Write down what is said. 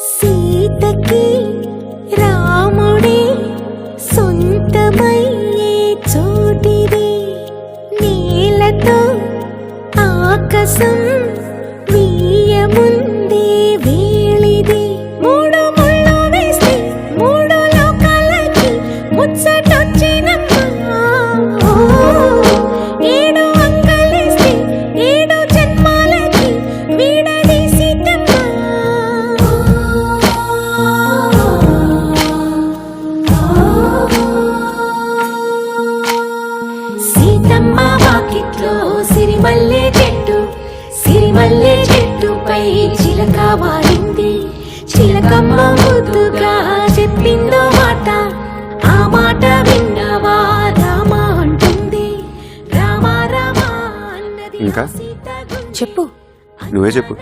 సీతకి రాముడే సొంతమయ్యే చోటిది, నీలతో ఆకాశం వీయముందే వేళిది. మూడు ముళ్ళు వేస్తే మూడు లోకాలకి ముచ్చటొచ్చినమ్మా. ఏడు అంగలేస్తే ఏడు జన్మాలకి వీడదీసిటమ్మా. సీతమ్మ వాకిట్లో సిరిమల్లె చెట్టు, సిరిమల్లె చెట్టుపై చిలక వారింది. చిలకమ్మ ముద్దుగా చెప్పిందో మాట, ఆ మాట విన్నవా రామ అంటుంది. రామ రామ అన్నది ఇంకా? సీత చెప్పు. నువ్వే చెప్పు.